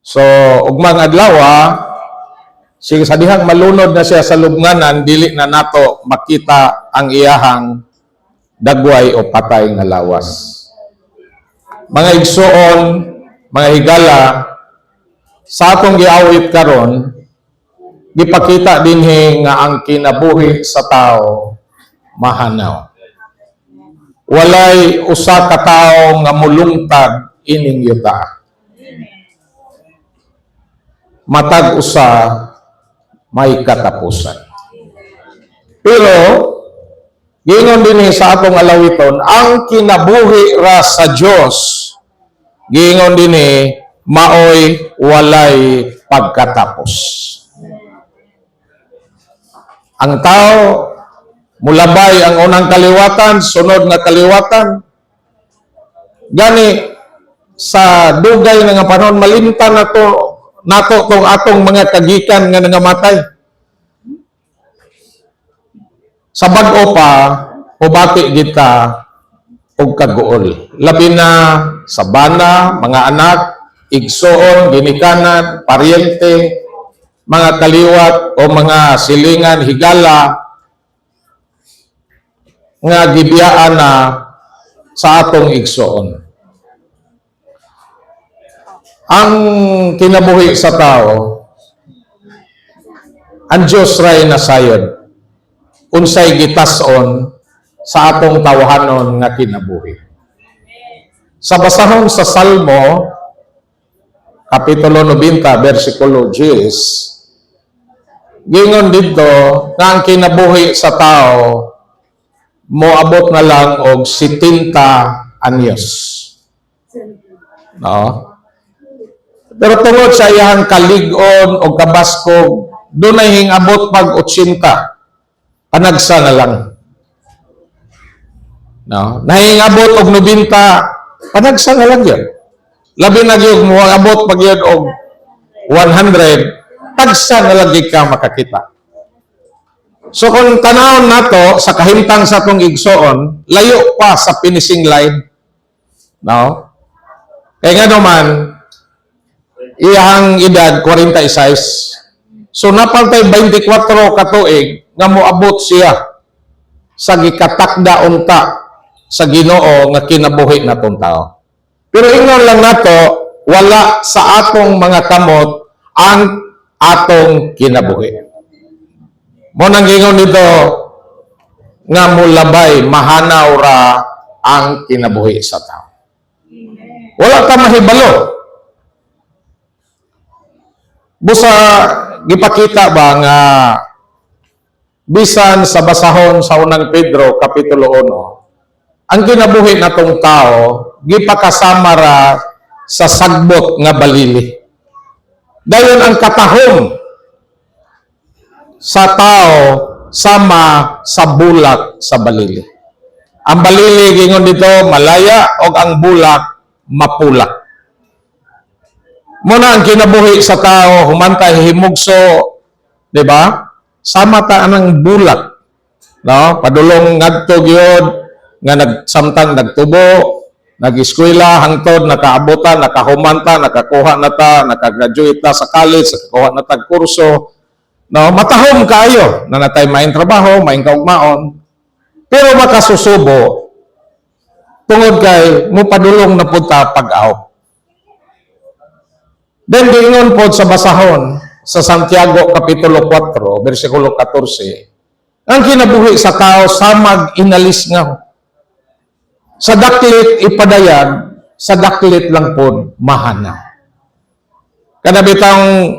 So, ugmang adlaw, sige sa dihang malunod na siya sa lubnganan, dili na nato makita ang iyahang dagway o patay nga lawas. Mga igsoon, mga higala, sa atong giawit karon, gipakita dinhi nga ang kinabuhi sa tao mahanaw. Walay usa ka tawo nga mulungtag ining yuta. Matag usa may katapusan. Pero gingon dinhi sa atong alawiton, ang kinabuhi ra sa Dios, gingon dinhi maoy walay pagkatapos. Ang tao mulabay ang unang kaliwatan, sunod nga kaliwatan. Gani sa dugay nga panahon malimtan nato tong atong mga kagikan nga nangamatay. Sa bag-o pa, hubati kita og kaguol. Labi na sa bana, mga anak, igsoon, ginikanan, paryente, mga kaliwat o mga silingan, higala, nga gibiyaan na sa atong igsoon. Ang kinabuhi sa tao, ang Diyos ray nasayod, unsay gitason sa atong tawhanon nga kinabuhi. Sa basahon sa Salmo, Kapitulo 90, versikulo 10, gingon dito nga ang kinabuhi sa tao moabot na lang og 70 anyos. No? Pero tungod sa iyang kalig-on o kabaskog, doon ay hingabot pag 80. Panagsa na lang. No? Nahingabot og 90, panagsa na lang yun. Labi na yun, moabot pag yun og 100, tagsa na lang ka makakita. So kung tanawon nato sa kahimtang sa atong igsoon, layo pa sa finishing line. No? Kaya nga naman, iyang edad 46. So napaltay 24 katuig nga moabot siya sa gikatakda unta sa Ginoo nga kinabuhi natong tao. Pero ingon lang nato, wala sa atong mga kamot ang atong kinabuhi. Mo nang gingon dito nga mulabay mahanaw ra ang kinabuhi sa tao. Wala ka mahibalo. Busa gipakita ba nga bisan sa basahon sa unang Pedro kapitulo 1, ang kinabuhi natong tao gipakasama ra sa sagbot nga balili. Dayon ang katahom sa tao sama sa bulak sa balili. Ang balili gingon dito malaya o ang bulak mapulak. Muna ang kinabuhi sa tao humantay himugso, di ba? Sama ta anang bulak. No? Padulong ngadto gyud nga samtang nagtubo, nag-eskwela hangtod nakaabutan, nakahumanta, nakakuha na ta, nakagraduate ta sa college, nakakuha na ta kurso. No, matahom kayo na natay maing trabaho, maing kaugmaon. Pero makasusubo tungod kay mo padulong na punta pag-aw. Then gingon pod sa basahon sa Santiago kapitulo 4, bersikulo 14, ang kinabuhi sa tao samag inalis nga. Sa daklit ipadayag, sa daklit lang pod mahana. Kada bitang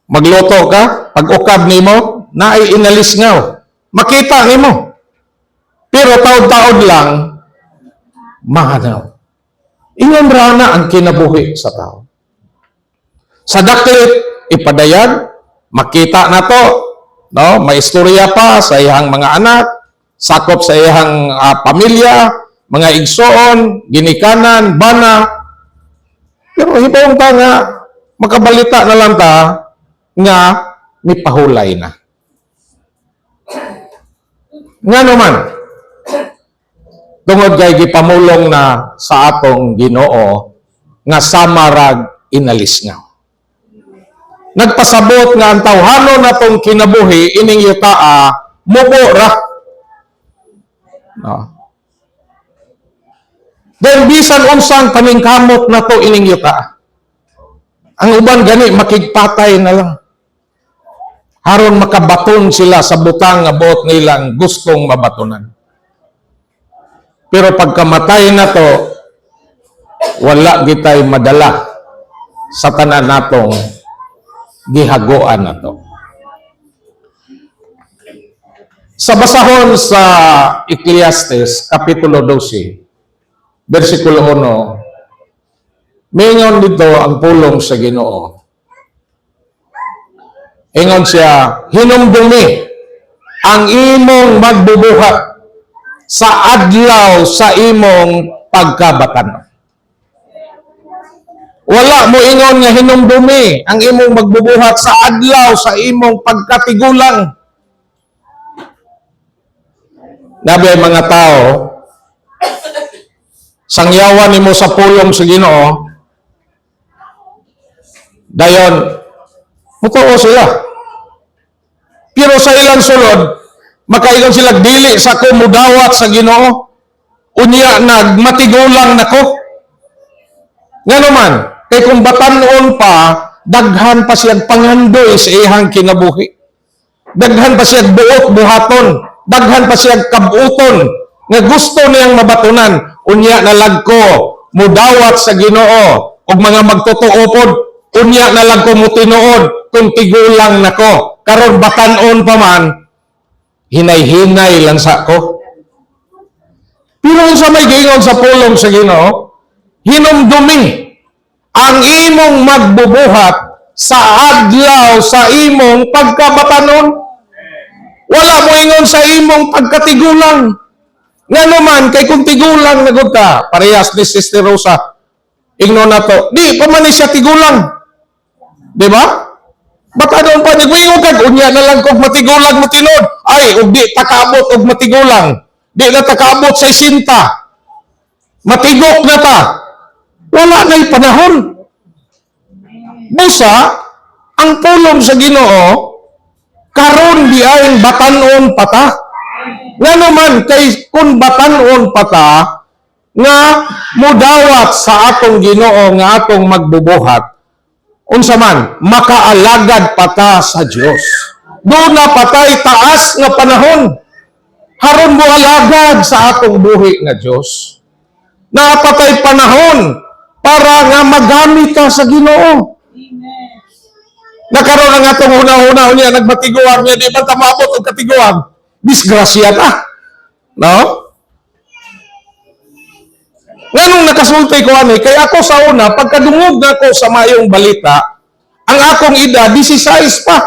magluto ka, pag ukab nimo, naay inalis nga. Makita nimo. Pero taod-taod lang, mahanaw. Ingon ra na ang kinabuhi sa tao. Sa daklit, ipadayag, makita na to, no? May istorya pa sa iyang mga anak, sakop sa iyang pamilya, mga igsoon, ginikanan, bana. Pero hibawang ta nga, makabalita na lang ta, nga may pahulay na. Nga naman, tungod kay gipamulong na sa atong Ginoo nga samarag inalis nga. Nagpasabot nga ang tawhanon na tong kinabuhi, ining yutaa, mubo ra. No. Then, bisan unsang paningkamot na to ining yutaa. Ang uban gani, makigpatay na lang. Haron makabaton sila sa butang nga buot nilang gustong mabatonan. Pero pagkamatay na to, wala gitay madala sa tanan natong gihagoan na to. Sa basahon sa Ecclesiastes, Kapitulo 12, versikulo 1, mingon dito ang pulong sa Ginoo. Ingon siya, hinumdumi ang imong magbubuhat sa adlaw sa imong pagkabatan. Wala mo ingon nga hinumdumi ang imong magbubuhat sa adlaw sa imong pagkatigulang. Nabi ay mga tao, sangyawan nimo sa pulong sa Ginoo, dayon, mutuo sila. Pero sa ilang sulod, makaingon sila dili sa ko mudawat sa Ginoo, unya nagmatigulang nako. Nga naman, kay kung batanon pa, daghan pa siyang pangandoy sa ihang kinabuhi. Daghan pa siyang buot-buhaton. Daghan pa siyang kabuton nga gusto niyang mabatunan. Unya na lagko, mudawat sa Ginoo, og mga magtutuopod, unya na lagko mo tinuod, kung tigulang nako. Karon batanon pa man, hinay-hinay lang sa ko. Pero sa may gingon sa pulong sa Ginoo, hinumdumi ang imong magbubuhat sa adlaw sa imong pagkabatanon. Wala mo ingon sa imong pagkatigulang. Nga naman, kay kung tigulang na gud ka, parehas ni Sister Rosa, ingnon na to, di pa man siya tigulang. Di ba? Batanon pa, nagwingon ka, unya na lang kung matigulang mo tinod. Ay, ug di takabot og matigulang. Di na takabot sa isinta. Matigok na ta. Wala na'y panahon. Busa, ang pulong sa Ginoo, karon di ay batanon pata. Nga naman, kay kung batanon pata, nga mudawat sa atong Ginoo nga atong magbubuhat, unsa man, makaalagad pata sa Dios. Doon na patay taas nga panahon. Haron mo alagad sa atong buhi nga Dios. Napatay panahon para nga magamit ka sa Ginoo. Nakaroon ang atong una-una niya, nagmatiguan niya, di ba tamabot o katiguan? Disgrasya ta. No? Nganong nakasultay ko ani, kaya ako sa una, pagkadungog na ko sa mayong balita, ang akong edad, 16 pa.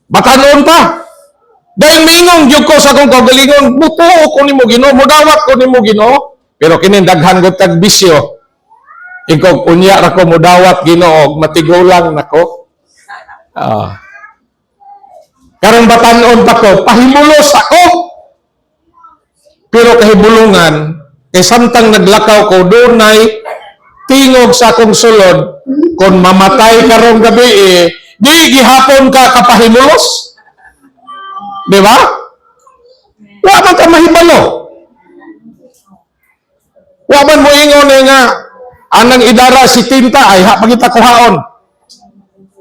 Batanon pa. Dahil mingong gyud ko sa akong kagalingon, butuo ko nimo Ginoo, mudawat ko nimo Ginoo. Pero kinindaghan gud tag bisyo. Ikaw unya ra ko mudawat Ginoo, matigulang nako. Karong batanon pa ko, pahimulos ako. Pero kahibulungan, kay samtang naglakaw ko, doon ay tingog sa akong sulod, kung mamatay karong gabi di gihapon ka kapahimulos. Di ba? Wa man ka mahibalo. Wa man mo ingon nga, anang idara si tinta ay pagita kuhaon.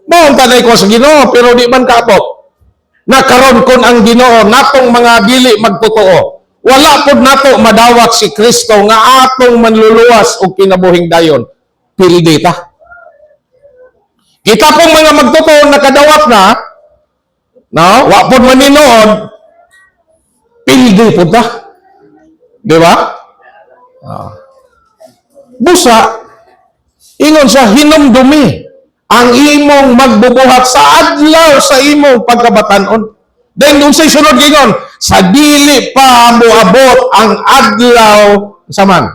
Mao tanay ko sa Ginoo pero di man kaabot. Nakaron kon ang Ginoo natong mga dili magtotoo. Wala pod nato madawat si Kristo nga atong manluluwas og kinabuhing dayon. Pildi ta. Kita pong mga magtotoo nakadawat na, no? Wa pod maninood. Pildi pod ta. Di ba? Busa ingon sa hinumdumi ang imong magbubuhat sa adlaw sa imong pagkabatanon. Then dun sa sunod gingon, sa dili pa moabot ang adlaw saman.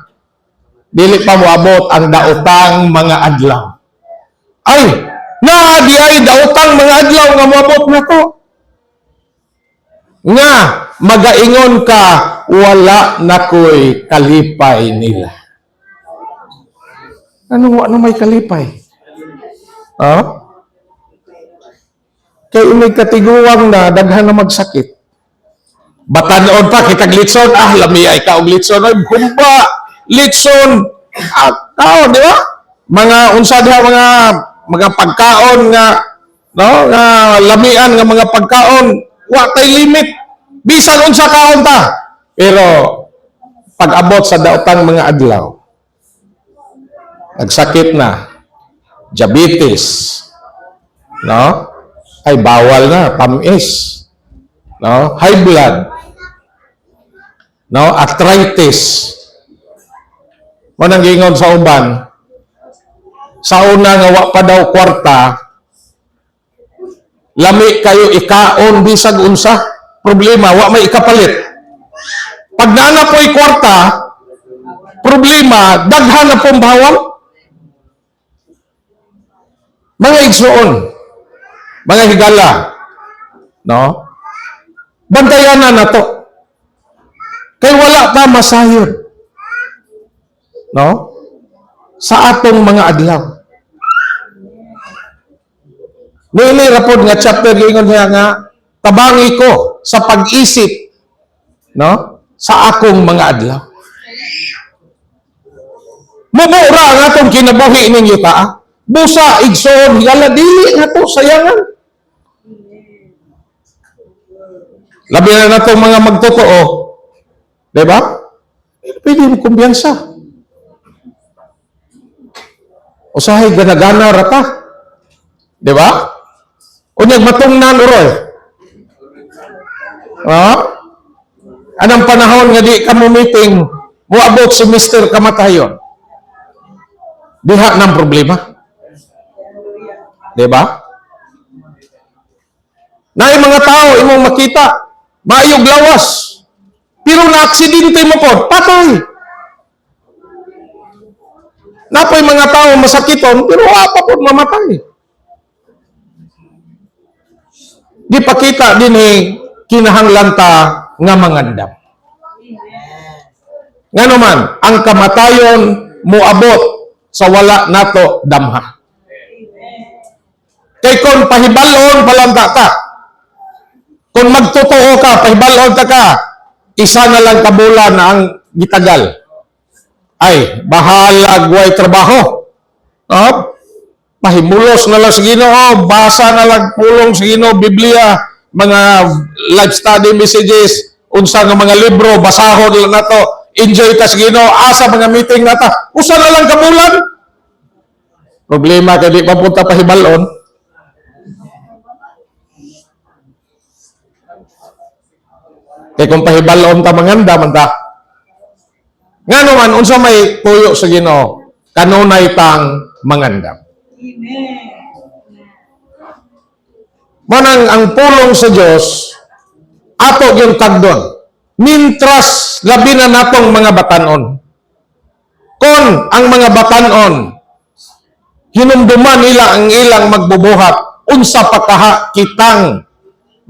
Dili pa moabot ang daotang mga adlaw. Ay, na di ay daotang mga adlaw nga moabot na to. Nga magaingon ka wala nakoy kalipay nila. Ano may kalipay? Oh? Kay imig katiguwang na daghan na magsakit. Batanon pa kitag litson, lamiyay ka og litson, ay humba, litson, kaon, di ba? Mga unsa diha mga pagkaon nga no, nga lamian nga mga pagkaon, wa tay limit. Bisan unsa kaon ta. Pero pag-abot sa daotang mga adlaw, nagsakit na, diabetes, no? Ay bawal na, tamis, no? High blood, no? Arthritis. Manang gingon sa uban, sa una nga wa pa daw kwarta, lami kayo ikaon bisag unsa, problema wa may ikapalit. Pag naana po'y kwarta, problema daghan na pong bawal. Mga igsoon, mga higala, no? Bantayan na to. Kay wala pa masayod, no? Sa atong mga adlaw. Nini rapod nga chapter gingon niya nga tabangi ko sa pag-isip, no? Sa akong mga adlaw. Mumura nga atong kinabuhi ninyo ta. Busa igsoon higala dili nga to sayangan. Labi na natong mga magtotoo, di ba? Pwede mo kumbiyansa. Usahay gana-gana rata. Di ba? Unyag matungnan uroy. Anong panahon nga di ka mo meeting, muabot si Mr. Kamatayon. Diha ng problema. Di ba? Na yung mga tao, imong makita, maayog lawas. Pero na-aksidente mo po, patay. Napoy mga tao masakiton, pero apa po mamatay. Di pakita din kinahanglan ta nga mangandam. Nga naman, ang kamatayon muabot sa wala nato damha. Kay kung pahibalon palanta ka, kung magtotoo ka, pahibalon ka, isa na lang kabulan na ang gitagal. Ay, bahalag way trabaho. Pahimulos na lang sa Ginoo, basa na lang pulong sa Ginoo, Biblia, mga live study messages, unsa nga mga libro, basahon lang na to, enjoy ka sa Ginoo, asa mga meeting na ta, usa na lang kabulan. Problema kay di papunta pahibalon. Kaya kung pahibalon ta manganda man ta. Nga naman, unsa may tuyo sa Ginoo, kanunay tang mangandam. Manang ang pulong sa Dios ato yung tagdon. Mintras labi na natong mga batanon. Kung ang mga batanon hinumduman nila ang ilang magbubuhat, unsa pa kaha kitang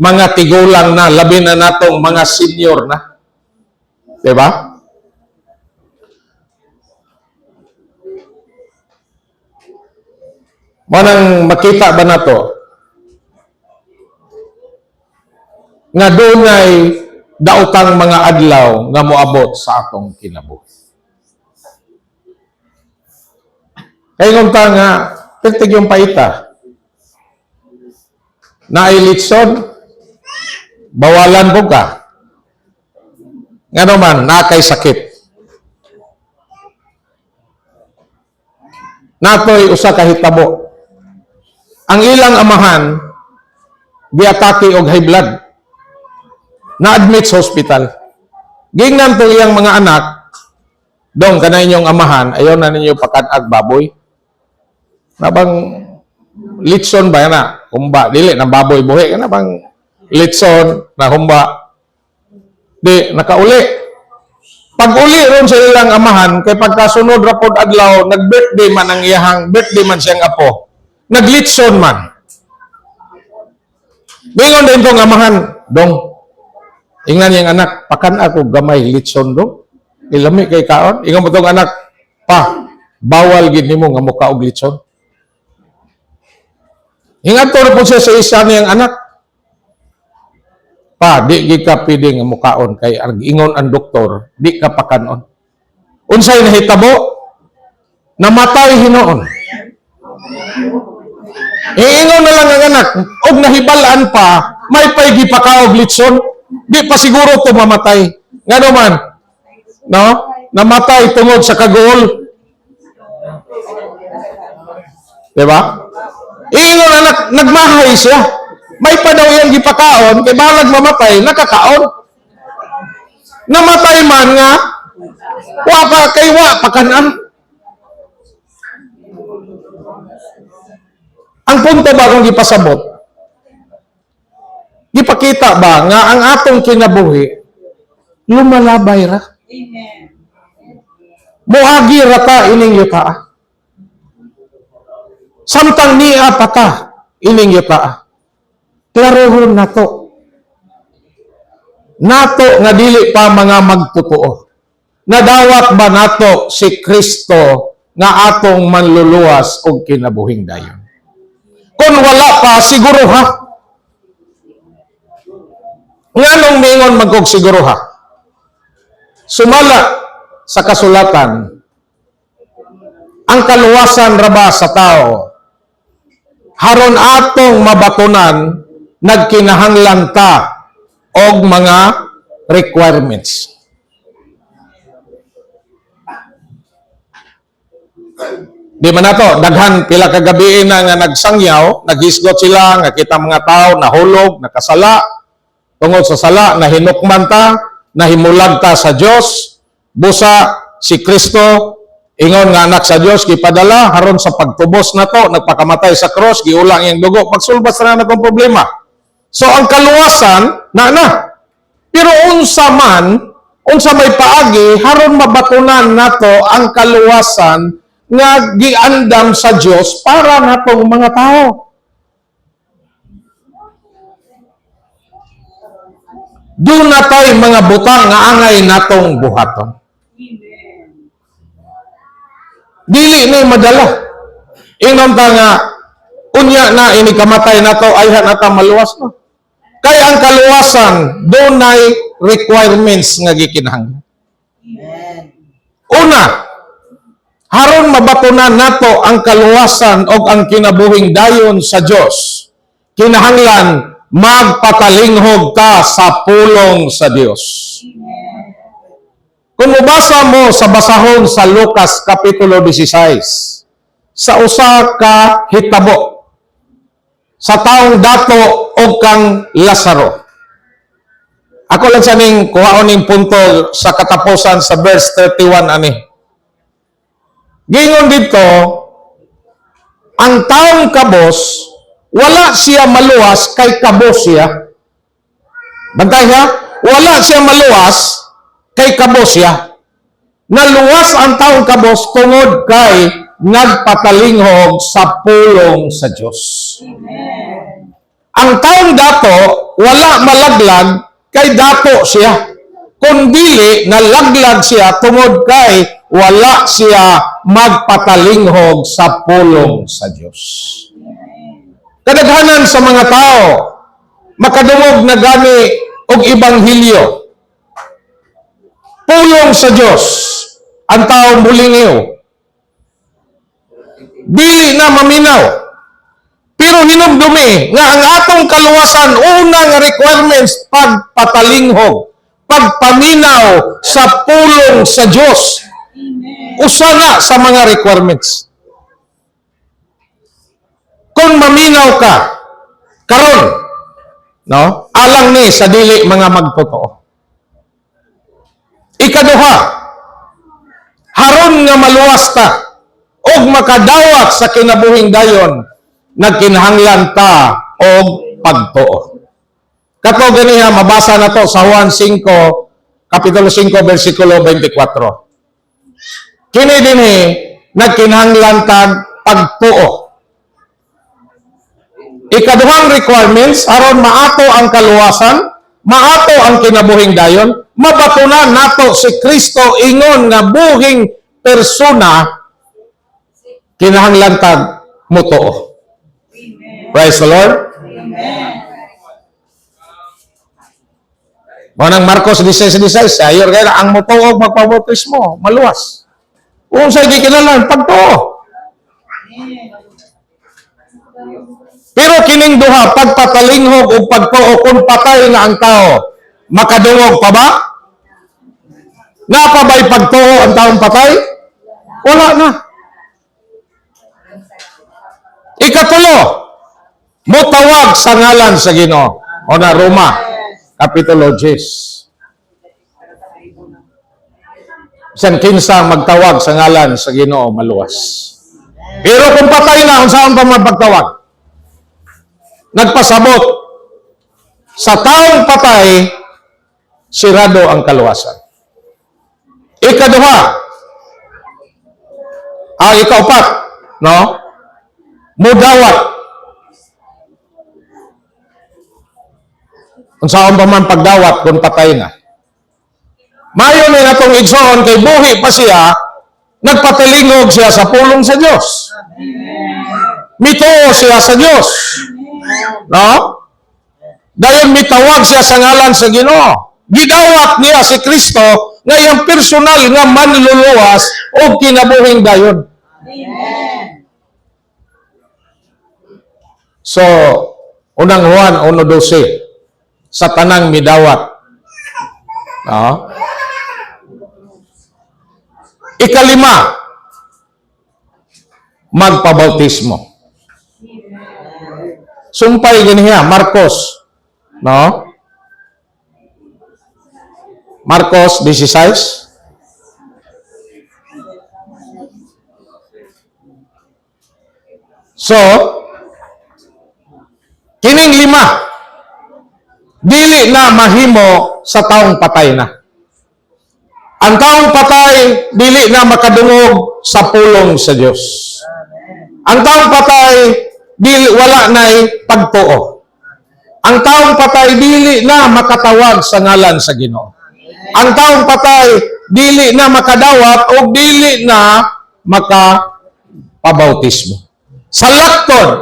mga tigulang na, labi na natong mga senior na. Diba? Manang makita ba na to? Nga doon ay daotang mga adlaw nga moabot sa atong kinabuhi. Kaya kung ta nga, tigtig yung paita. Nailitson, bawalan po ka. Nga naman, nakay sakit. Natoy usa ka hitabo. Ang ilang amahan, giatake og high blood. Na-admit sa hospital. Gingnan to iyang mga anak, dong kanay inyong amahan, ayaw na ninyo pakanag baboy. Nabang litson ba na? Humba, dili na baboy buhi. Kana bang litson na humba? Di, nakauli. Pag uli ron sa ilang amahan, kay pagkasunod rapod adlaw, nag-birthday man ang iyahang, birthday man siyang apo. Naglitson man. Bingon din itong amahan, dong, ingnan yung anak, pakan ako gamay litson dong. Ilami kay kaon. Ingon mo itong anak, pa, bawal gid nimo nga mukha og litson. Hingadto na po siya sa isa niyang anak. Pa, di gid ka pwede nga mukaon kay ingon ang doktor, di ka pakanon. Unsay nahitabo? Namatay hinoon. Ingon na lang ang anak, og nahibalaan pa, may paygi pa ka og litson, di pa siguro to mamatay. Ngano man? No? Namatay tungod sa kagool. Diba? Ingon na nagmahay siya. May pa daw yung gipakaon, kay balag mamatay, nakakaon. Namatay man nga, wa pakanan. Ang punto ba kung gipasabot? Gipakita ba nga ang atong kinabuhi, lumalabay ra? Amen. Muagi ra ta ining yuta. Samtang niya pa ta ining yuta. Klarohon nato. Nato nga dili pa mga magtotoo. Nadawat ba nato si Kristo nga atong manluluwas og kinabuhing dayon? Kung wala pa, siguro ha. Nganong mingon magkog siguro ha? Sumala sa kasulatan, ang kaluwasan raba sa tao, haron atong mabatunan, nagkinahanglan ta og mga requirements. Di man nato, daghan pila ka gabi na nga nagsangyaw, naghisgot sila, nga kita mga tao, nahulog, nakasala, tungod sa sala, nahinukman ta, nahimulag ta sa Dios, busa si Kristo, ingon nga anak sa Dios, gipadala, haron sa pagtubos na to, nagpakamatay sa cross, giulang iyang dugo, pagsulbas na akong problema. So ang kaluwasan, na. Pero unsa may paagi, haron mabatunan nato ang kaluwasan nga giandam sa Dios para natong mga tao. Doon na tayo mga butang nga angay natong buhaton. Dili na madala. Ingnon ta nga, unya na inikamatay na to, ayhan na ta maluwas na. Kaya ang kaluwasan, doon na requirements nga gikinahanglan. Una, haron mabatunan nato ang kaluwasan o ang kinabuhing dayon sa Dios. Kinahanglan magpatalinghog ta sa pulong sa Dios. Kung mabasa mo sa basahon sa Lucas Kapitulo 16, sa usa ka hitabo, sa taong dato o kang Lazaro. Ako lang sa ning kuhaon ning punto sa katapusan sa verse 31 ani. Gingon dito, ang taong kabos, wala siya maluwas kay kabos siya. Bantay ha? Wala siya maluwas kay kabos siya. Naluwas ang taong kabos tungod kay nagpatalinghog sa pulong sa Diyos. Amen. Ang taong dato, wala malaglag kay dato siya. Kundi nalaglag siya tungod kay wala siya magpatalinghog sa pulong sa Diyos. Kadaghanan sa mga tao, makadungog na gani og ibanghilyo. Pulong sa Diyos, ang taong bulingiw. Dili na maminaw. Pero hinumdumi nga ang atong kaluwasan, unang requirements, pagpatalinghog, pagpaminaw sa pulong sa Diyos. Usa na sa mga requirements. Kung maminaw ka, karon, no? Alang ni sa dili mga magtotoo. Ikaduha, haron nga maluwas ta og makadawat sa kinabuhing dayon, nagkinahanglan ta og pagtuo. Kato ganiha, mabasa na to sa Juan 5, Kapitulo 5, versikulo 24. Kini dinhi, nagkinahanglan ta pagtuo. Ikaduhang requirements, aron maato ang kaluwasan, maato ang kinabuhing dayon, mabatunan nato si Kristo ingon nga buhing persona, kinahanglan tag mutuo. Praise the Lord. Manang Marcos 16:16, ayor kaya ang motuog magpabautismo, maluwas. Kung sa'yo gikinalan, pagtuo. Pero kining duha, pagpatalinghog o pagtuo, kung patay na ang tao, makadungog pa ba? Napabay pagtuo ang taong patay? Wala na. Ikatulo, mutawag sa ngalan sa Ginoo. O na Roma, Kapitulo 10. San kinsa magtawag sa ngalan sa Ginoo maluwas. Pero kung patay na, kung saan pa magpagtawag? Nagpasabot. Sa taong patay, sirado ang kaluwasan. Ikaduha, ikaupat, no? Mudawat. Kung saan pa man pagdawat kung patay na. Mayo na natong igsoon kay buhi pa siya, nagpatilingog siya sa pulong sa Diyos. Mituo siya sa Diyos. No? Dayon mitawag siya sa ngalan sa Ginoo. Gidawat niya si Kristo nga iyang personal nga manluluwas o kinabuhing dayon. So, unang Juan 1:12, sa tanang midawat. No? Ikalima, magpabautismo. Sumpay ganiya, Marcos. No? Marcos 16. So, kining lima, dili na mahimo sa taong patay na. Ang taong patay, dili na makadungog sa pulong sa Diyos. Ang taong patay, dili wala na'y pagtuo. Ang taong patay, dili na makatawag sa ngalan sa Ginoo. Ang taong patay, dili na makadawat o dili na makapabautismo. Sa laktod,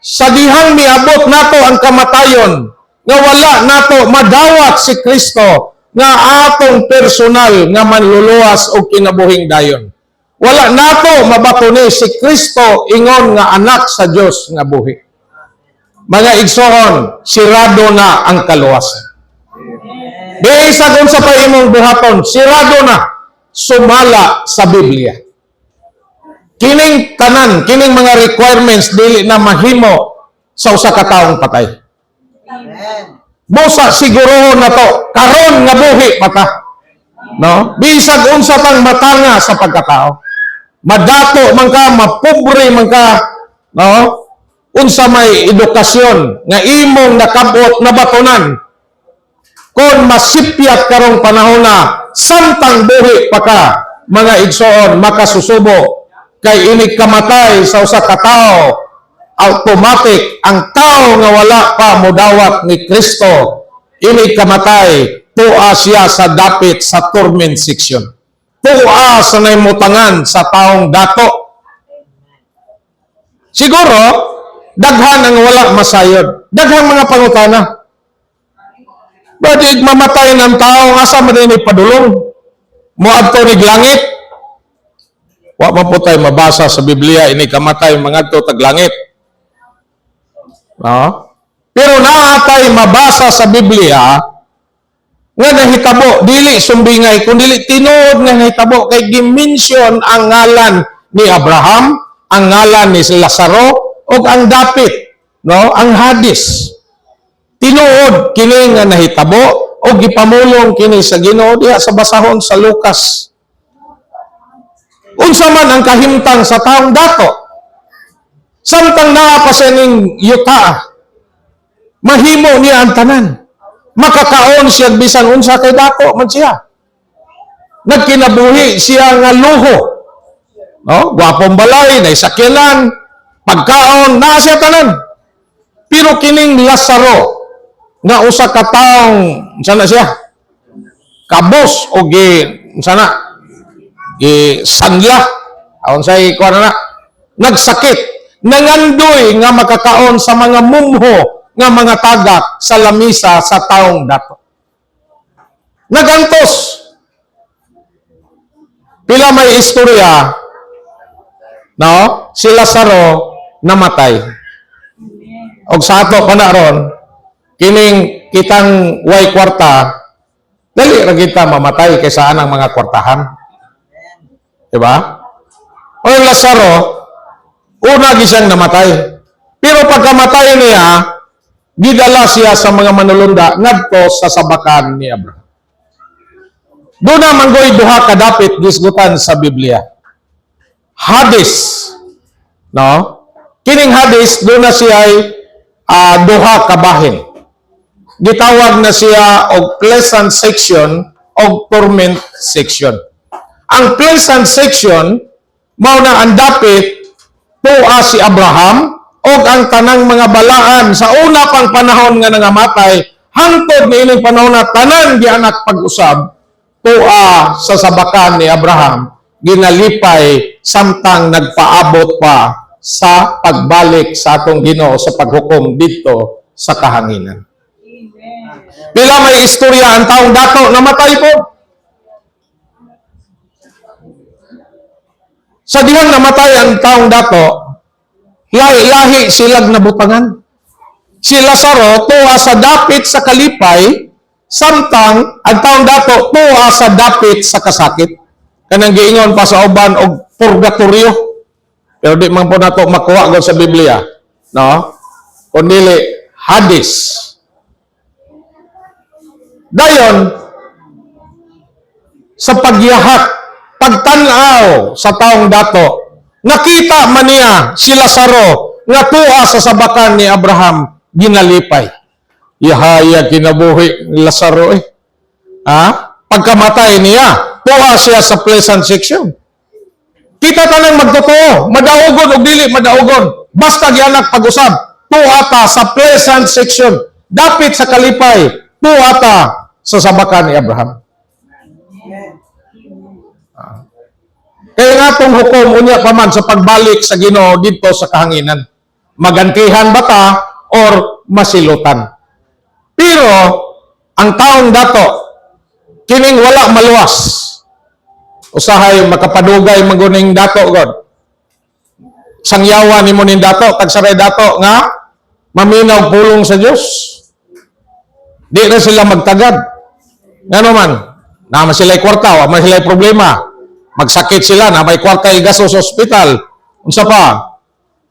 sa dihang miabot nato ang kamatayon, nga wala nato madawat si Kristo, nga atong personal nga manluluwas o kinabuhing dayon. Wala nato mabatuni si Kristo ingon nga anak sa Dios nga buhi. Mga igsoon, sirado na ang kaluwasan. Bisa kung sa paimong buhaton, sirado na sumala sa Biblia. Kining tanan, kining mga requirements dili na mahimo sa usa ka taong patay. Busa siguro na to, karon nga buhi mata. No? Bisag unsa tang matanga sa pagkatao. Madato man ka, mapobre man ka, no? Unsa may edukasyon nga imong nakabot na batunan. Kung masipyat karong panahon na samtang buhi pa ka, mga igsoon, makasusubo kay inig kamatay sa usa ka tawo, automatic ang tao nga wala pa modawat ni Kristo, inig kamatay, tuwa siya sa dapit sa torment section. Tuwa sa naimutangan sa taong dato. Siguro, daghan ang wala masayod. Daghang mga pangutana. Bakit mamatay ng tao, asa man din ipadulong? Muadto nig langit? Wa man po tayo mabasa sa Biblia, ini kamatay mga tag langit. No? Pero naatay mabasa sa Biblia nga nahitabo, dili sumbingay, kung dili tinuod nga nahitabo, kay gimension ang ngalan ni Abraham, ang ngalan ni Lazaro, o ang dapit, no? Ang Hadis. Tinuod kini nga nahitabo, o gipamulong kini sa Ginoo diha sa basahon sa Lucas. Unsa man ang kahimtang sa taong dato, samtang naa pa siya ning yuta, mahimo niya ang tanan. Makakaon siya bisan unsa kay dato man siya. Nagkinabuhi siya nga luho. No? Gwapong balay, naisakyanan, pagkaon, naa siya tanan. Pero kining Lazaro, nga usa ka taong, sana siya, kabos o sana, sanla, aon say kuha na, nagsakit, nangandoy nga makakaon sa mga mumho nga mga tagak sa lamisa sa taong dato. Nagantos. Pila may istorya, no? Si Lazaro namatay. Og sa ato pa na ron, kining kitang way kwarta, dali ra kita mamatay kaysa anang mga kwartahan. Diba? O yung Lazaro, una gisang namatay. Pero pagkamatay niya, gidala siya sa mga manulunda ngadto sa sabakan ni Abraham. Doon na manggoy duha kadapit gisgutan sa Biblia. Hades. No? Kining Hades, doon na siya ay duha kabahin. Gitawag na siya og pleasant section og torment section. Ang pleasant section, mao na ang dapit tuwa si Abraham og ang tanang mga balaan sa una pang panahon nga nangamatay hangtod niining panahon na tanan gianak pag-usab tuwa sa sabakan ni Abraham ginalipay samtang nagpaabot pa sa pagbalik sa atong Ginoo sa paghukom dito sa kahanginan. Pila may istorya ang taong dato namatay po. Sa dihang namatay ang taong dato, lahi silag nabutangan. Si Lazaro tuwa sa dapit sa kalipay, samtang ang taong dato tuwa sa dapit sa kasakit. Kanang giingon pa sa uban og purgatorio. Pero di man po nato makuha gud sa Biblia, no? Kundi Hades. Dayon sa pagyahat, pagtanaw sa taong dato, nakita man niya si Lazaro nga tuwa sa sabakan ni Abraham ginalipay. Ihaya kinabuhi ni Lazaro eh. Pagkamatay niya, tuwa siya sa pleasant section. Kita tanang magtotoo, madaugon o dili madaugon. Basta gianak pag-usab, tuwa ta sa pleasant section. Dapit sa kalipay, tuwa ta sa sabakan ni Abraham. Kaya nga itong hukom, unya pa man sa pagbalik sa Ginoo dito sa kahanginan. Magantihan ba ta or masilutan? Pero, ang taong dato, kining wala maluwas. Usahay makapadugay maguning dato god. Sangyawan ni mo ning dato, tagsaray dato nga maminaw pulong sa Dios. Di na sila magtagad. Ngano man, na sila'y kwarta, wa sila'y problema. Magsakit sila, na may kwarta igaso sa ospital. Unsa pa?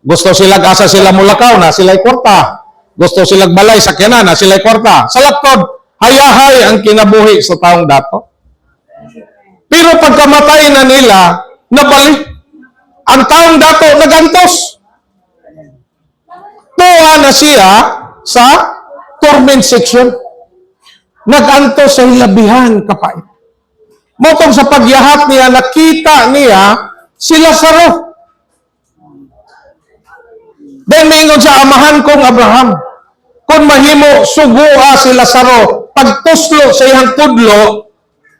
Gusto sila asa sila mulakaw na sila'y kwarta. Gusto sila balay sakyanan na sila'y kwarta. Sa laktod, hayahay ang kinabuhi sa taong dato. Pero pagkamatay na nila, nabalik. Ang taong dato nagantos. Tuwa na siya sa torment section. Nagantos sa hilabihan kapait. Motong sa pagyahat niya, nakita niya si Lazaro. Then mingon sa amahan kong Abraham, kung mahimo sugua si Lazaro, pagtuslo sa iyang tudlo,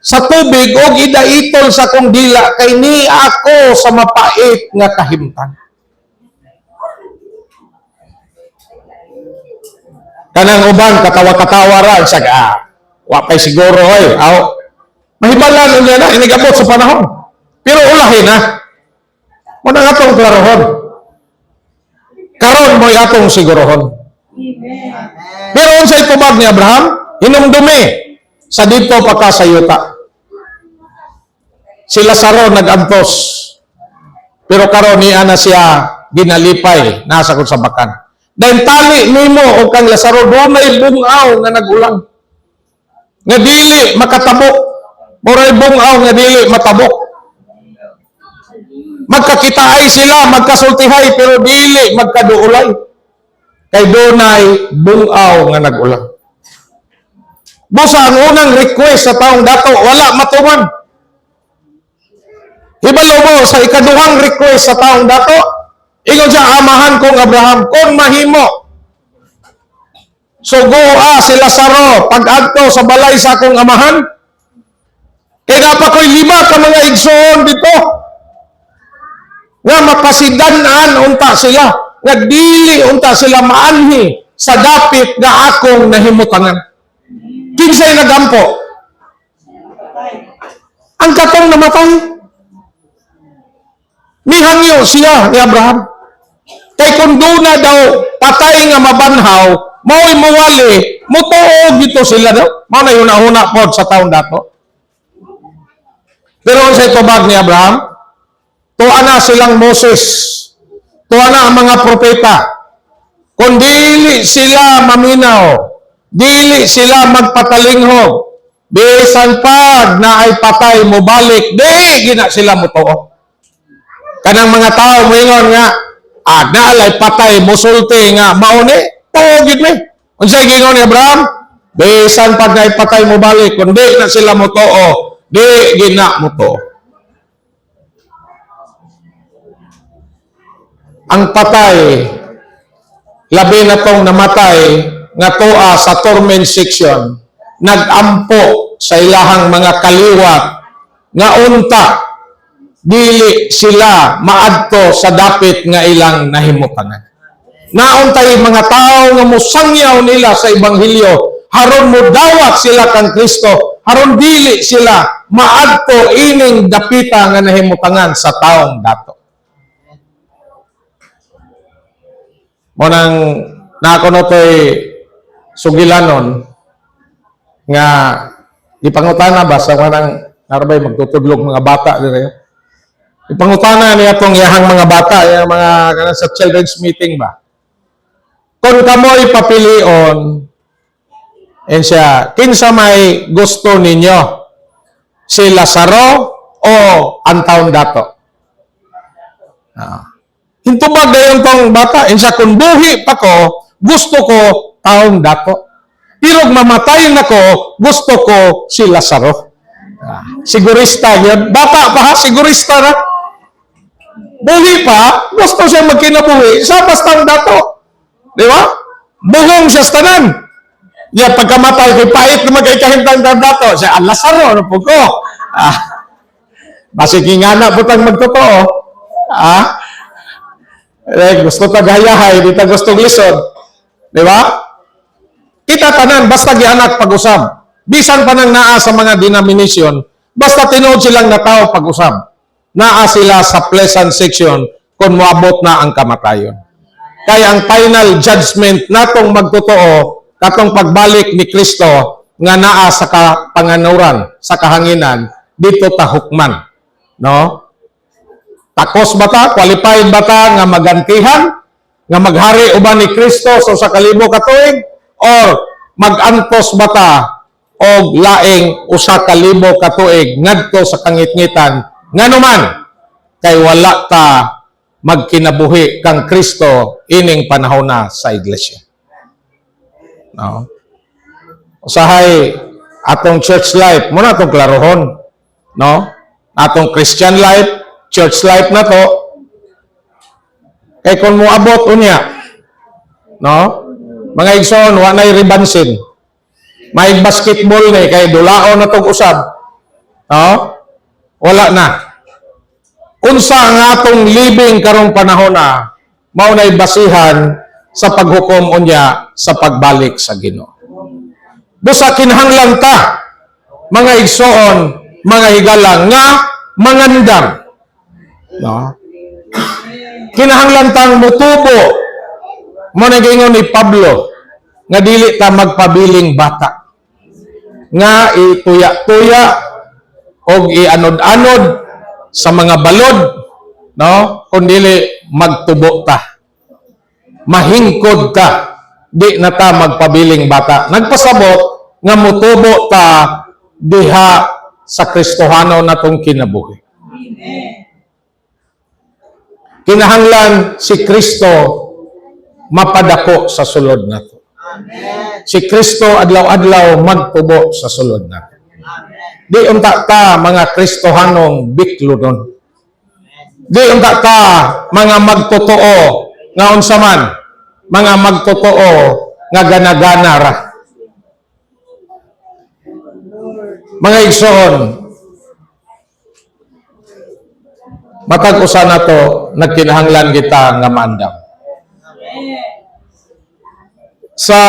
sa tubig o idaitol sa kong dila, kay ni ako sa mapait nga kahimtan. Kanang uban, katawa-katawa ra, wapay siguro, mahibalan niya na, inigabot sa panahon. Pero ulahin na. Muna nga itong klarohon. Karon mo'y atong sigurohon. Pero unsay tubag ni Abraham, hinumdumi sa dito pagkasayuta. Si Lazaro nagantos. Pero karon niya na siya ginalipay, nasa kung sabakan. Dahil tali nimo o kang Lazaro, doon may bungaw na nagulang. Nga dili makatabok. Moray bungaw nga dili matabok. Magkakitaay sila, magkasultihay, pero dili magkaduulay. Kay dunay bungaw nga nagulang. Busa ang unang request sa taong dato, wala matuman. Ibalo mo sa ikaduhang request sa taong dato, ingon siya, amahan kong Abraham, kung mahimo, sugua si Lazaro, pag-adto sa balay sa akong amahan, kaya dapat ko'y 5 ka mga igsoon dito, nga mapasidanan unta sila. nga dili unta sila maanhi sa dapit nga akong nahimutangan. Kinsay nagampo? Ang katong namatay. Nihangyo siya ni Abraham. Kay kung doon na daw patay nga mabanhaw, mao'y muwali, mutuog dito sila daw. Mao na yun una po sa taon dato. Pero sa itubag ni Abraham, tuwa na silang Moses, tuwa na ang mga propeta. Kung dili sila maminaw, dili sila magpatalinghog, bisan pag na ay patay mo balik, di gina sila mutuo. Kanang mga tao moingon nga, naalay patay musulti nga mauni, tuogid mi. Unsay gingon ni Abraham? Bisan pag na ay patay mo balik, kundi na sila mutuo, di gina mutuo. Ang patay, labi na tong namatay, nga tuwa sa torment section, nagampo sa ilahang mga kaliwat, nga unta, dili sila maadto sa dapit nga ilang nahimutangan. Nauntay mga tao nga musangyaw nila sa Ebanghelyo, haron mo dawat sila kang Kristo, haron dili sila maadto ining dapita nga nahimutangan sa taong dato. Monang nakuno to'y sugilanon nga ipangutana ba sa manang narabay magtutudlog mga bata dire. Ipangutana niya itong yahang mga bata, yung mga sa children's meeting ba? Kung kamo'y papilion, and siya, kinsa may gusto ninyo? Si Lazaro o ang taon dato? Hintubag na yung tong bata, and siya, kung buhi pa ko, gusto ko taong dato. Pero mamatay na ko, gusto ko si Lazaro. Sigurista yun. Bata pa ha, sigurista na. Buhi pa, gusto siya magkinabuhi sa bastang dato. Di ba? Buhong siya sa tanan. Ya, pagkamatay, kay pait na magkikahintang dato. Siya, Lazaro, ano po ko? Basi kingana po tang magtotoo. Gusto tagayahay, di ta gustong lisod. Di ba? Kita tanan, basta gianak pag-usab. Bisan pa nang naa sa mga denomination, basta tinuod silang natao pag-usab. Naa sila sa pleasant section kung moabot na ang kamatayon. Kaya ang final judgment natong magtotoo, katong pagbalik ni Kristo, nga naa sa kapanganuran, sa kahanginan, dito tahukman. No? Takos ba ta? Qualified ba ta nga magantihan? Nga maghari uban ni Kristo so sa kalibo ka tuig? Or magantos ba ta o laing usa ka libo ka tuig ngadto sa kangitngitan nganuman kay wala ta magkinabuhi kang Kristo ining panahon na sa iglesia. No? Usahay atong church life mo na atong klarohon, no? Atong Christian life, church life na to. Kay kung moabot unya, no? Mga igsoon, wa na'y ribansin. May basketball ni, kay dulaon na itong usab. No? Wala na. Unsa ang atong living karong panahon na, maunay basihan sa paghukom unya sa pagbalik sa Ginoo. Busa kinahanglan ta, mga igsoon, mga higalang, nga mangandam. No? Kinahanglan tang mutubo, mo nagingon ni Pablo, nga dili ta magpabiling bata. Nga ituya-tuya o ianod-anod sa mga balod, no? Kung dili magtubo ta. Mahingkod ta. Di na ta magpabiling bata. Nagpasabot nga mutubo ta diha sa Kristohano natong kinabuhi. Kinahanglan si Kristo mapadako sa sulod nato. Si Kristo adlaw-adlaw magtubo sa sulod nato. Di unta ta mga Kristohanong biklodon. Di unta ta mga magtotoo nga unsa man, mga magtotoo nga gana-gana ra. Mga igsoon, matag usa nato nagkinahanglan kita nga maandam. sa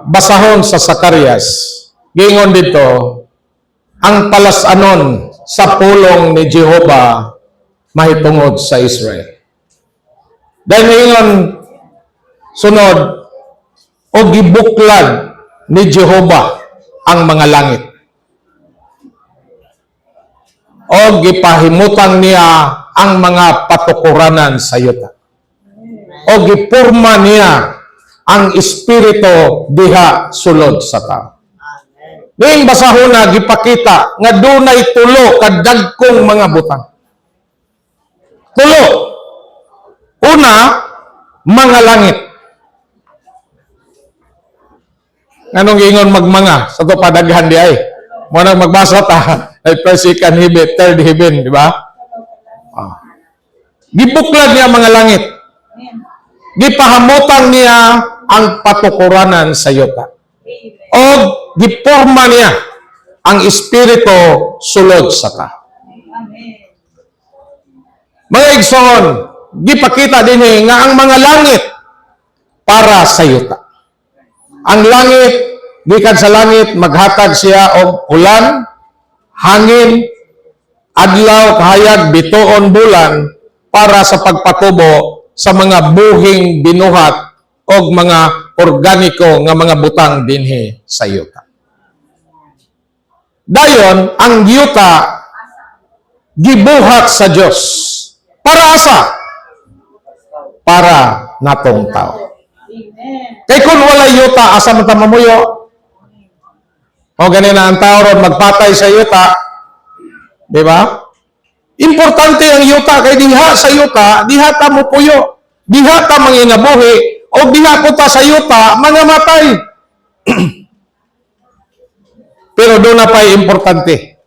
basahon sa Zacarias, gingon dito, ang palasanon sa pulong ni Jehova mahitungod sa Israel. Dahil ingon, sunod, o gibuklad ni Jehova ang mga langit. O gipahimutang niya ang mga patukuranan sa yuta. O gipurma niya ang espiritu diha sulod sa tao. Ning basahon na gipakita nga dunay tulo kadagkong mga butang. Tulo. Una, mga langit. Anong ingon magmanga sa to padaghan di ay? Mo nang magbasa ta ay first, second heaven, third heaven, di ba? Gibuklad niya mga langit. Gipahamutang niya ang patukuranan sa yuta. O giporma niya ang espiritu sulod sa ta. Mga igsoon, gipakita din nga ang mga langit para sa yuta. Ang langit, gikan sa langit, maghatag siya og ulan, hangin, adlaw, kahayag, bituon, bulan, para sa pagpatubo sa mga buhing binuhat o mga organiko nga mga butang dinhi sa yuta. Dayon, ang yuta gibuhat sa Dios. Para asa? Para natong tao. Kay kung wala yuta, asa man ta mamuyo? O ganina ang tao ron magpatay sa yuta, di ba? Importante ang yuta kay diha sa yuta, diha ta mo puyo, diha ta manginabuhi, o diha ko ta sa yuta mangamatay. Pero doon na pa'y importante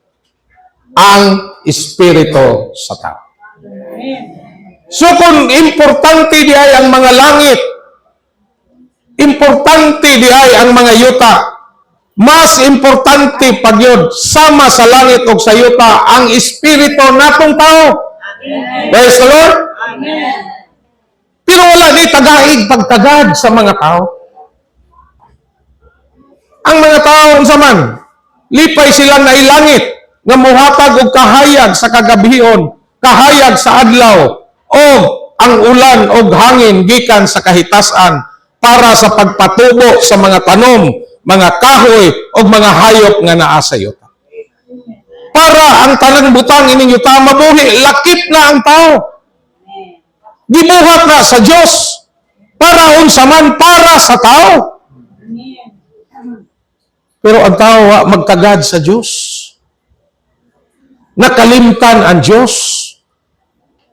ang espiritu sa tao. So kung importante di ay ang mga langit, importante di ay ang mga yuta, mas importante pagyod sama sa langit o sa yuta ang espiritu natong tao. Praise the Lord. Amen. Pero wala di tagaig pagtagad sa mga tao. Ang mga tao unsa man, lipay silang nailangit nga muhatag og kahayag sa kagabihon, kahayag sa adlaw, o ang ulan o hangin gikan sa kahitasan para sa pagpatubo sa mga tanom, mga kahoy o mga hayop nga naa sa yuta. Para ang tanang butang ining yuta mabuhi, lakip na ang tao. Gibuhat na sa Dios para unsa man para sa tao. Pero ang tao magtagad sa Diyos. Nakalimtan ang Diyos.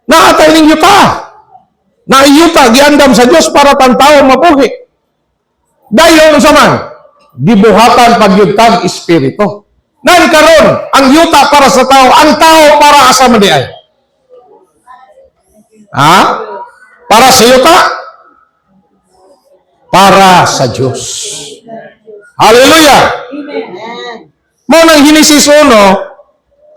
Naatay ning yuta. Naiyuta, giandam sa Diyos para tang tao mabuhi. Dayon sa man, gibuhatan pagyutag espiritu. Nan karon, ang yuta para sa tao, ang tao para asa man di ay. Ha? Para sa yuta? Para sa Diyos. Hallelujah! Mo nang Hinesis 1,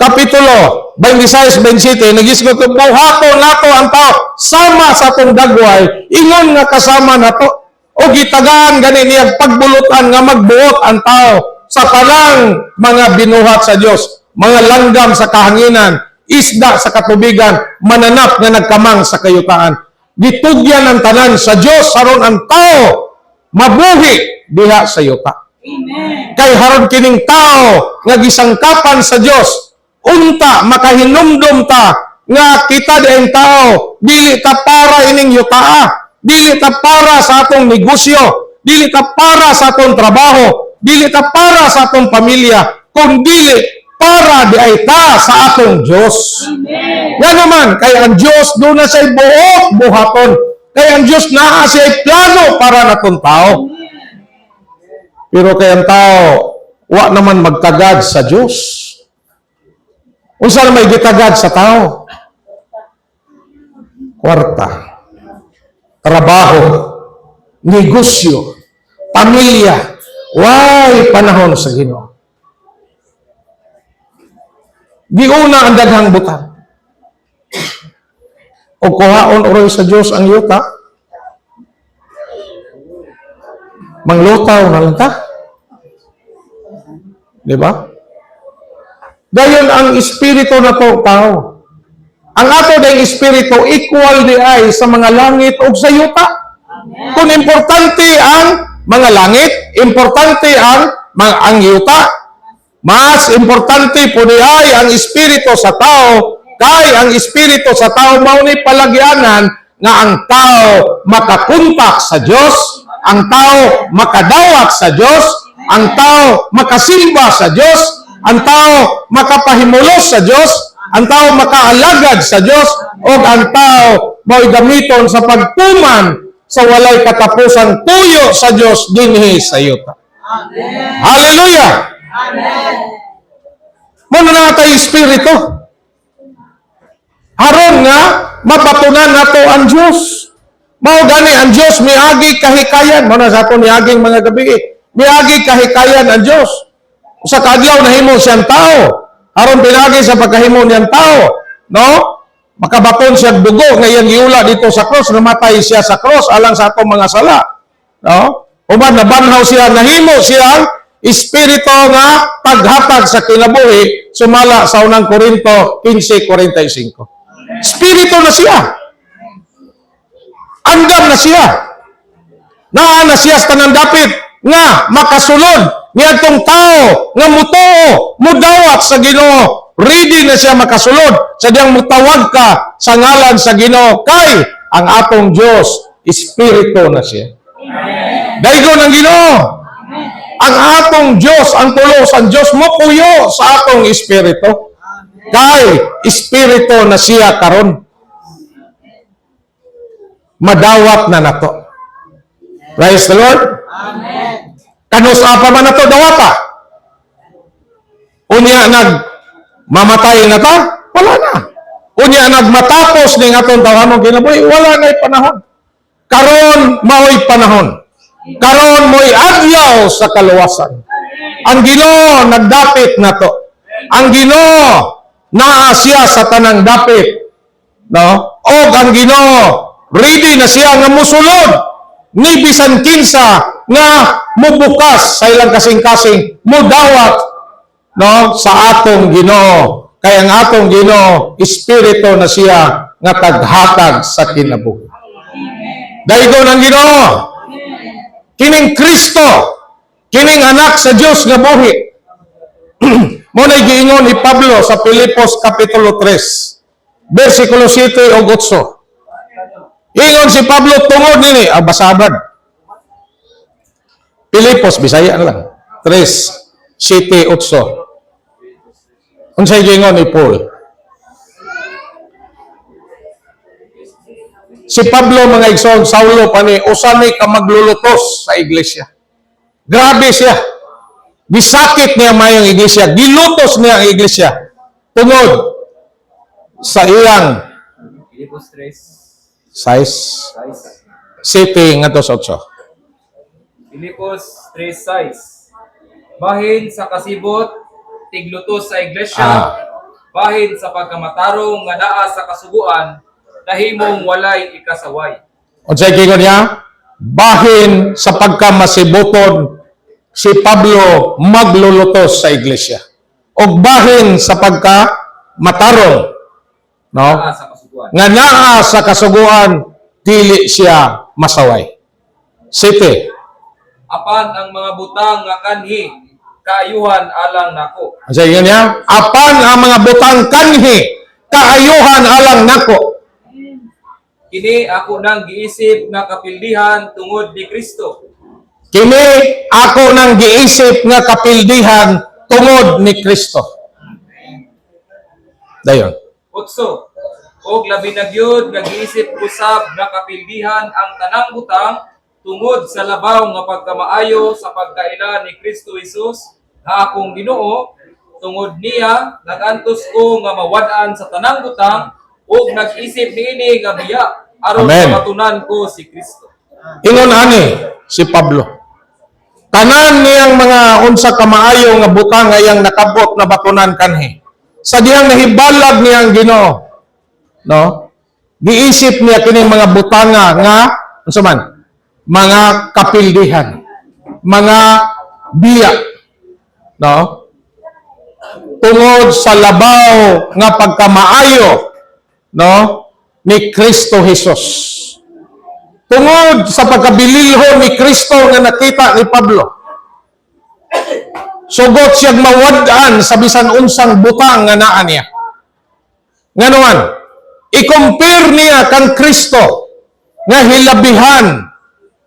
Kapitulo 26-27, nagisgot ko, buhaton nato ang tao, sama sa itong dagway, ingon nga kasama nato, o gitagaan gani niya pagbulutan nga magbuot ang tao sa parang mga binuhat sa Diyos, mga langgam sa kahanginan, isda sa katubigan, mananap nga nagkamang sa kayutaan. Gitugyan ang tanan sa Diyos, saron ang tao, mabuhi diha sa yuta. Amen. Kay haron kining tao nga gisangkapan sa Dios, unta makahinumdum ta nga kita diayng tao dili ta para ining yutaa, dili ta para sa atong negosyo, dili ta para sa atong trabaho, dili ta para sa atong pamilya, kung dili para diay ta sa atong Dios. Amen. Yan naman kay ang Dios do na say buot buhaton, kay ang Dios naa say plano para natong tao. Pero kay ang tao, wa naman magtagad sa Diyos. Unsa na may gitagad sa tao? Kwarta, trabaho, negosyo, pamilya, way panahon sa Ginoo. Giuna ang daghang butang. O kuhaon oray sa Diyos ang yuta. Manglutaw na lang ta. Di ba? Gayon ang espiritu na to tao. Ang ato dayong espiritu equal di ay sa mga langit o sa yuta. Kung importante ang mga langit, importante ang yuta. Mas importante po di ay ang espiritu sa tao, kay ang espiritu sa tao mao ni palagyanan nga ang tao makakontak sa Dios, ang tao makadawat sa Dios, ang tao makasimba sa Dios, ang tao makapahimulos sa Dios, ang tao makaalagad sa Dios, o ang tao mao'y gamiton sa pagtuman sa walay katapusang tuyo sa Dios dinhi sa yuta. Hallelujah! Muna na tayo espiritu. Haron nga, mapatunan nato ang Diyos. Mao gani ang Diyos, miagi kahikayan. Muna sa ato miaging mga gabi. Miagi kahikayan ang Diyos. Sa kadlaw nahimo siyang tao. Haron pinagi sa pagkahimo niyang tao. No? Makabaton siya dugo. Ngayon iula dito sa cross. Namatay siya sa cross alang sa atong mga sala. No? Uban, nabanhaw siya. Nahimo siyang espiritu nga paghatag sa kinabuhi sumala sa unang Korinto 15:45. Espiritu na siya. Andam na siya. Naa na siya sa tanang dapit nga makasulod niadtong tao nga mutuo, mudawat sa Ginoo. Ready na siya makasulod sa diyang mutawag ka sa ngalan sa Ginoo kay ang atong Dios espiritu na siya. Daygon ang Ginoo. Ang atong Diyos, ang tulos, ang Diyos mo puyo sa atong espiritu. Kay espiritu na siya karon. Madawat na nato. Praise the Lord. Amen. Kanus apa man nato dawata? Unya mamatay na ta? Wala na. Unya nagmatapos ning atong tawhanon kinabuhi, wala na panahon. Karon mao'y panahon. Karon mo'y adlaw sa kaluwasan. Ang Ginoo nagdapit na to. Ang Ginoo naa siya sa tanang dapit. No? O ang Ginoo ready na siya nga musulod ni bisan kinsa nga mubukas sa ilang kasing-kasing mudawat no sa atong Ginoo. Kaya ang atong Ginoo espiritu na siya nga taghatag sa kinabuhi. Daygon ang Ginoo. Kining Kristo, kining anak sa Dios nga buhi. Muna'y giingon ni Pablo sa Filipos Kapitulo 3, versikulo 7 o 8. Ingon si Pablo tungod nini, basabad. Filipos, Bisaya na lang. 3, 7, 8. Unsay giingon ni Paul? Si Pablo mga igsoon, Saulo pa ni, usani ka maglulutos sa iglesia. Grabe siya. Bisakit niya mayong iglesia. Gilutos niya ang iglesia. Tungod sa iyang Filipos 3, size. 6. 7 nga to sa 8. Filipos 3:6. Bahin sa kasibot, tiglutos sa iglesia, bahin sa pagkamatarong nga naa sa kasuguan, nahimong walay ikasaway. Unsay giingon niya? Bahin sa pagkamasibuton si Pablo maglulutos sa iglesia. O bahin sa pagkamatarong, no? Naa sa kasuguan. Nga naa sa kasuguan, dili siya masaway. 7. Apan ang mga butang nga kanhi, kaayuhan alang nako. Unsay giingon niya? Apan ang mga butang kanhi, kaayuhan alang nako. Kini ako nang giisip nga kapildihan tungod ni Kristo. Kini ako nang giisip nga kapildihan tungod ni Kristo. Dayon. 8. Og labi na gyud nga giisip usab nga kapildihan ang tanang butang tungod sa labaw nga pagkamaayo sa pagkaila ni Kristo Jesus nga akong Ginoo. Tungod niya nagantos ko nga mawad-an sa tanang butang ug nag-isip niini nga biya aron Amen. matunan ko si Kristo. Ingon ani si Pablo. Tanan niyang mga unsa ka maayo nga butang nga iyang nakabot na batunan kanhi. Sa diyang nahibalag niyang Ginoo, no? Giisip niya kining mga butanga nga unsa man? Mga kapildihan. mga biya, no? Tungod sa labaw nga pagkamaayo, no, ni Kristo Jesus. Tungod sa pagkabililhon ni Kristo nga nakita ni Pablo. Sugot siyang mawad-an sa bisan unsang butang nga naa niya. Nganuman, i-compare niya kang Kristo nga hilabihan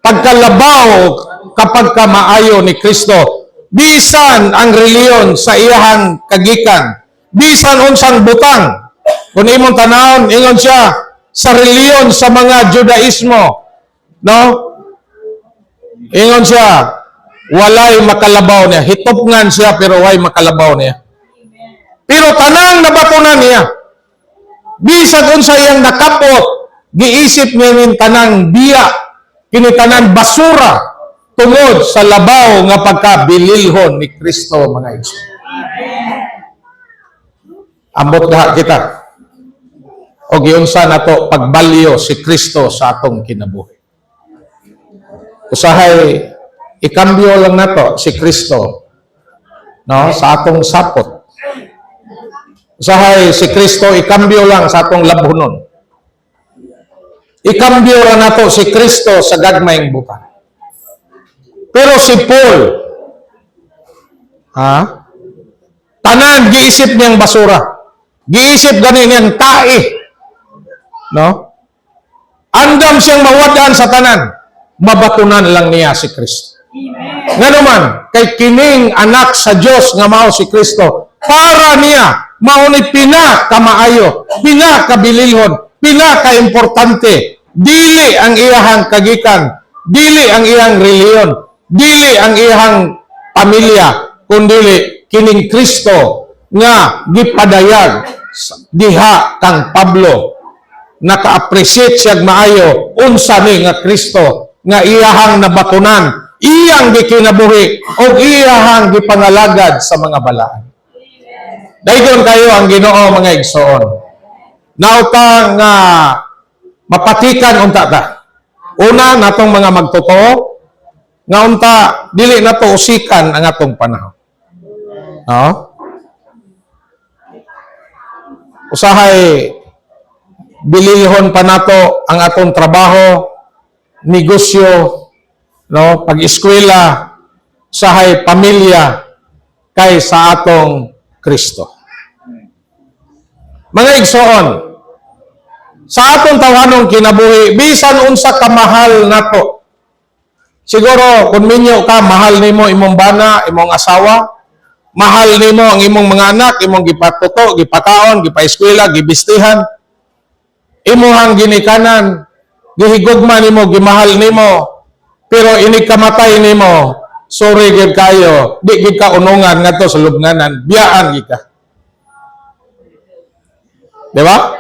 pagkalabaw kapag kamaayo ni Kristo. Bisan ang reliyon sa iyahang kagikan. Bisan unsang butang. Kung imong tanawon, ingon siya sa reliyon sa mga Judaismo. No? Ingon siya, walay makalabaw niya. Hitopngan siya pero walay makalabaw niya. Pero tanang nabatunan niya. Bisag unsa iyang nakapot, giisip niya ning tanang biya, kini tanang basura tungod sa labaw nga pagkabililhon ni Kristo, mga igsoon. Ambot daha kita. O giunsa nato pagbalyo si Kristo sa atong kinabuhi. Usahay ikambyo lang nato si Kristo, no, sa atong sapot. Usahay si Kristo ikambyo lang sa atong labhunon. Ikambyo ra nato si Kristo sa gagmayng butang. Pero si Paul, tanan giisip niyang basura. Giisip gani niyang tae. No? Andam siyang mawadaan sa tanan. Mabatunan lang niya si Kristo. Nga naman, kay kining anak sa Diyos nga mao si Kristo, para niya mauni pinakamaayo, pinakabililhon, pinaka-importante, dili ang iyahang kagikan, dili ang iyang reliyon, dili ang iyahang pamilya, kundi kining Kristo nga gipadayag diha kang Pablo. Naka-appreciate siya maayo unsa ni nga Kristo nga iyahang nabatunan, iyang gikinabuhi o iyahang gipangalagad sa mga balaan. Dayon kayo ang Ginoo, mga igsoon. Nautang nga mapatikan unta ta. Una natong mga magtotoo nga unta dili nato usikan ang atong panahon. No? Usahay bilihon pa nato ang atong trabaho, negosyo, no, pag-eskwela, usahay pamilya kay sa atong Kristo. Mga igsoon, sa atong tawanong kinabuhi, bisan unsa kamahal nato. Siguro, kung minyo ka, mahal nimo imong bana, imong asawa, mahal nimo ang imong mga anak, imong gipatuto, gipakaon, gipaeskwela, gibistihan, imuhang ginikanan, gihigugma nimo, gimahal nimo, pero inikamatay nimo, sorry gid kayo, di gid ka unungan ngadto sa lubnganan, biyaan gid ka. Di ba?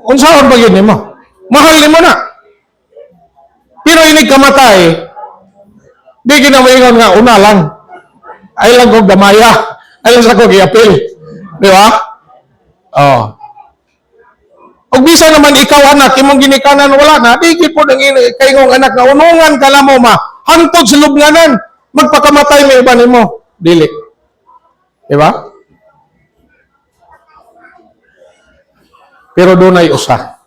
Unsaon ba yun nimo? Mahal nimo na. Pero inikamatay, di gid na moingon nga una lang. Ay lang kong gamaya, ay lang sa kong giapil. Di ba? Oh. Og bisa naman ikaw anak, imong ginikanan wala na, di gid po ang kaingong anak na unungan ka mo ma, hantod sa lubnganan, magpakamatay may iba nimo. Dili. Di ba? Pero dunay usa.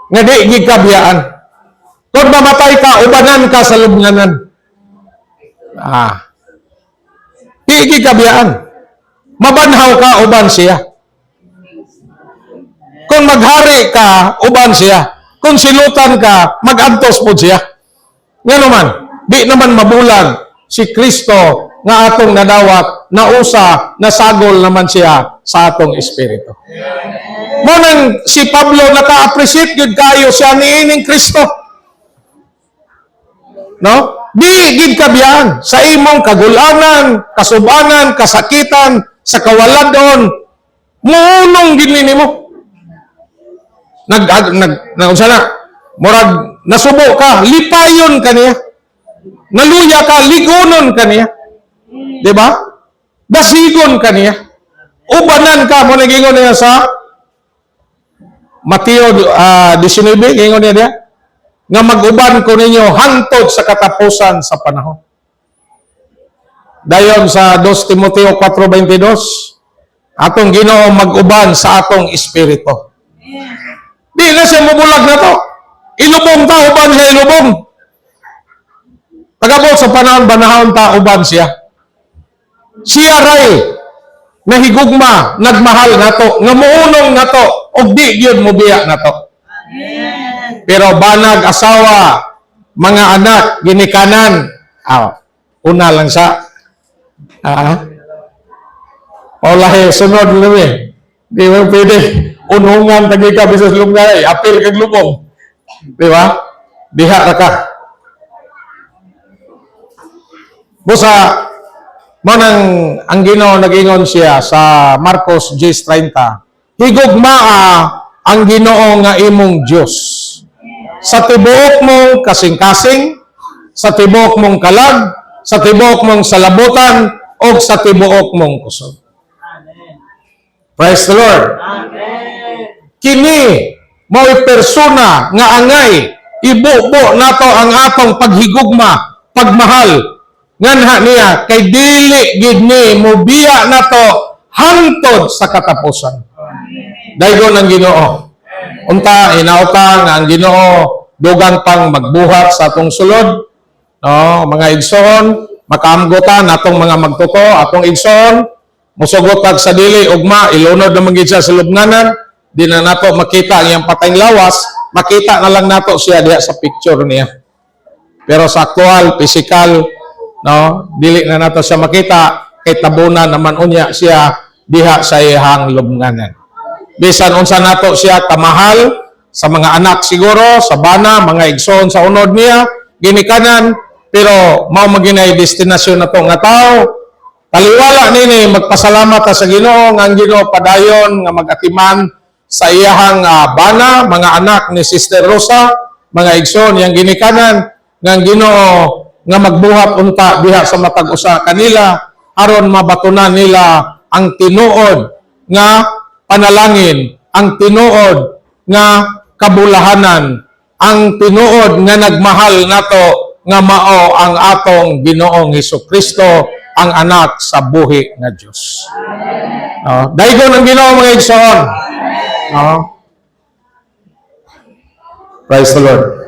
Nga di gid ka biyaan. Kung mamatay ka, ubanan ka sa lubnganan. Di gid ka biyaan. Mabanhaw ka, uban siya. Kung maghari ka, uban siya. Kung silutan ka, magantos po siya. Nga naman, di naman mabulag si Kristo nga atong nadawat, nausa, nasagol naman siya sa atong espiritu. Munang si Pablo naka-appreciate gid kayo siya niining Kristo. No? Di gid kabiyaan sa imong kagulanan, kasubanan, kasakitan, sa kawaladon, muunong gid nimo. Murag nasubo ka, lipayon ka niya. Naluya ka, ligonon ka niya. Di ba? Dasigon ka niya. Ubanan ka mo nagingon niya sa Mateo 19, gingon niya. nga mag-uban ko ninyo hangtod sa katapusan sa panahon. Dayon sa 2 Timoteo 4:22, atong Ginoo mag-uban sa atong espiritu. Di na siya mubulag na to. Ilubong ta, uban siya ilubong. Pagabot sa panahon, banahon ta, uban siya. Siya ray, nahigugma, nagmahal na to, nga muunong na to, o di yun mubiya na to. Pero banag, asawa, mga anak, ginikanan, una lang sa, Paulahe, sunod lang eh. Di mo pwede, unungan, tagi ka, bisas lumgay, apil kag lubong. Di ba? Diha na ka. Busa, manang ang Ginoo nag-ingon siya sa Marcos 10:30, higugmaa ang Ginoo nga imong Dios. Sa tibuok mong kasing-kasing, sa tibuok mong kalag, sa tibuok mong salabutan, o sa tibuok mong kusog. Praise the Lord. Kini mo'y persona nga angay, ibubo nato ang atong paghigugma, pagmahal, nganha niya, kay dili gid ni mobiya nato hangtod sa katapusan. Daygon ang Ginoo. Unta, hinauta nga ang Ginoo dugang pang magbuhat sa atong sulod. No, mga igsoon, makaamgotan atong mga magtuto, atong igsoon, musugot pag sa dili, ugma, ilunod naman gid siya sa lubnganan, di na nato makita ang iyang patayng lawas, makita na lang nato siya diha sa picture niya. Pero sa aktual, physical, no, dili na nato siya makita, kay tabunan naman unya siya diha sa iyang lubnganan. Bisan unsa nato siya kamahal sa mga anak siguro, sa bana, mga igsoon sa unod niya, ginikanan, pero mao maginay destinasyon na to nga tao. Taliwala nini magpasalamat ta sa Ginoo nga ang Ginoo padayon nga magatiman sa iyahang bana, mga anak ni Sister Rosa, mga igsoon yang ginikanan nga ang Ginoo nga magbuhat unta diha sa matag usa kanila aron mabatunan nila ang tinuod nga panalangin, ang tinuod nga kabulahanan, ang tinuod nga nagmahal nato nga mao ang atong Ginoong Hesukristo, ang anak sa buhi nga Dios. Daygon ang Ginoo mga igsoon. Praise the Lord.